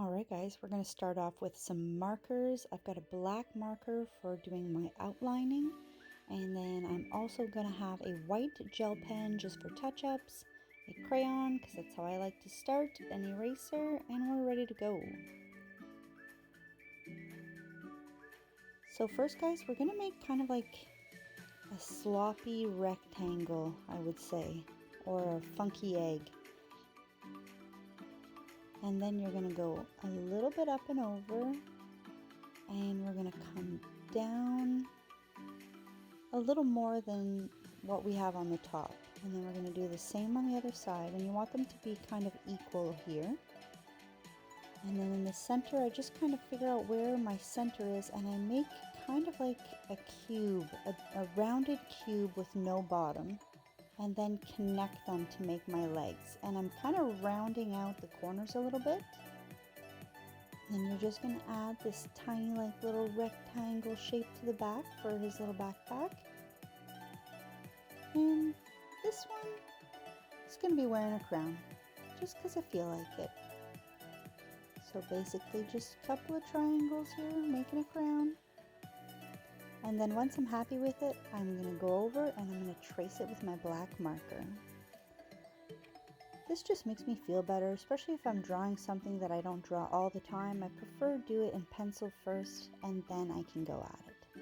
Alright guys, we're going to start off with some markers. I've got a black marker for doing my outlining, and then I'm also going to have a white gel pen just for touch-ups, a crayon because that's how I like to start, an eraser, and we're ready to go. So first guys, we're going to make kind of like a sloppy rectangle, I would say, or a funky egg. And then you're going to go a little bit up and over, and we're going to come down a little more than what we have on the top. And then we're going to do the same on the other side, and you want them to be kind of equal here. And then in the center, I just kind of figure out where my center is, and I make kind of like a cube, a rounded cube with no bottom, and then connect them to make my legs. And I'm kind of rounding out the corners a little bit. Then you're just going to add this tiny like little rectangle shape to the back for his little backpack. And this one is going to be wearing a crown, just because I feel like it. So basically just a couple of triangles here, making a crown. And then once I'm happy with it, I'm going to go over and I'm going to trace it with my black marker. This just makes me feel better, especially if I'm drawing something that I don't draw all the time. I prefer to do it in pencil first, and then I can go at it.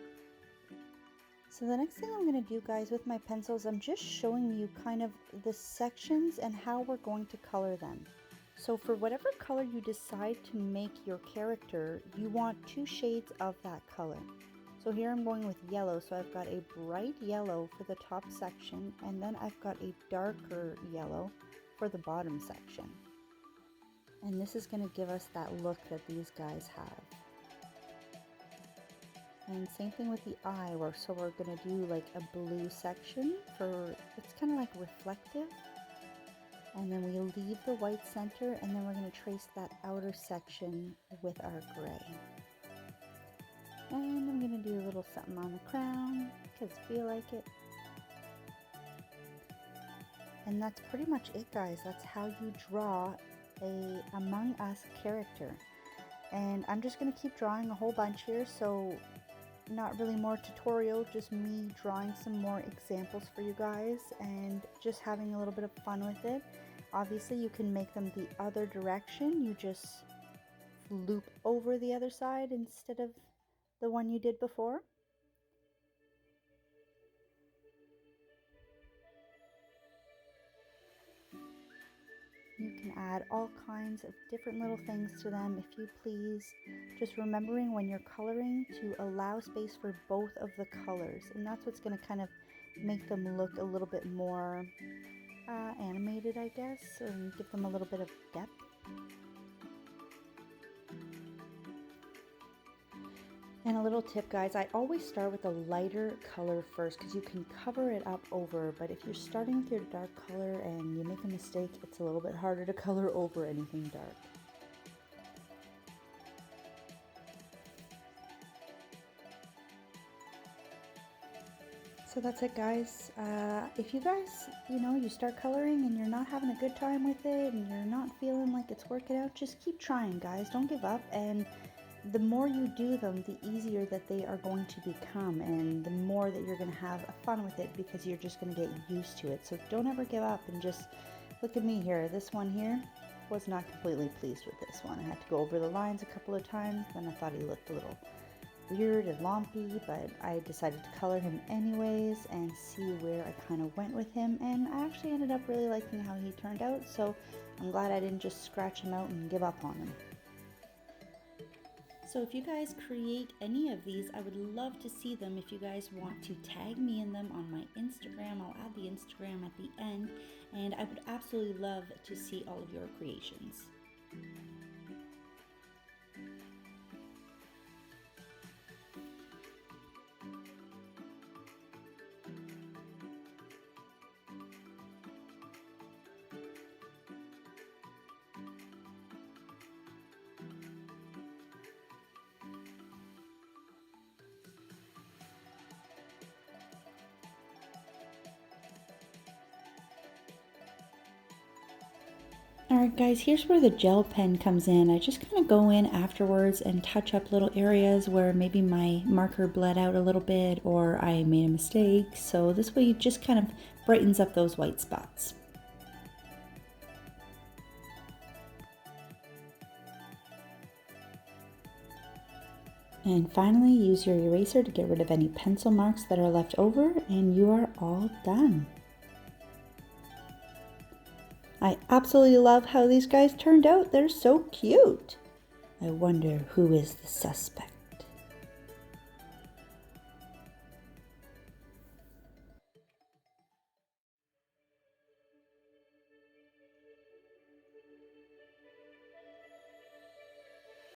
So the next thing I'm going to do, guys, with my pencils, I'm just showing you kind of the sections and how we're going to color them. So for whatever color you decide to make your character, you want 2 shades of that color. So here I'm going with yellow, so I've got a bright yellow for the top section, and then I've got a darker yellow for the bottom section. And this is going to give us that look that these guys have. And same thing with the eye, so we're going to do like a blue section for, it's kind of like reflective. And then we leave the white center, and then we're going to trace that outer section with our gray. And I'm going to do a little something on the crown, because I feel like it. And that's pretty much it, guys. That's how you draw a Among Us character. And I'm just going to keep drawing a whole bunch here, so not really more tutorial, just me drawing some more examples for you guys and just having a little bit of fun with it. Obviously you can make them the other direction, you just loop over the other side instead of the one you did before. You can add all kinds of different little things to them if you please. Just remembering when you're coloring to allow space for both of the colors, and that's what's going to kind of make them look a little bit more animated, I guess, and give them a little bit of depth. And a little tip, guys, I always start with a lighter color first because you can cover it up over, but if you're starting with your dark color and you make a mistake, it's a little bit harder to color over anything dark. So that's it, guys. If you guys, you start coloring and you're not having a good time with it and you're not feeling like it's working out, just keep trying, guys. Don't give up. And the more you do them, the easier that they are going to become, and the more that you're going to have fun with it because you're just going to get used to it. So don't ever give up, and just look at me here. This one here, was not completely pleased with this one. I had to go over the lines a couple of times, then I thought he looked a little weird and lumpy, but I decided to color him anyways and see where I kind of went with him, and I actually ended up really liking how he turned out, so I'm glad I didn't just scratch him out and give up on him. So if you guys create any of these, I would love to see them. If you guys want to tag me in them on my Instagram, I'll add the Instagram at the end, and I would absolutely love to see all of your creations. Alright guys, here's where the gel pen comes in. I just kind of go in afterwards and touch up little areas where maybe my marker bled out a little bit or I made a mistake. So this way it just kind of brightens up those white spots. And finally, use your eraser to get rid of any pencil marks that are left over, and you are all done. I absolutely love how these guys turned out. They're so cute. I wonder who is the suspect.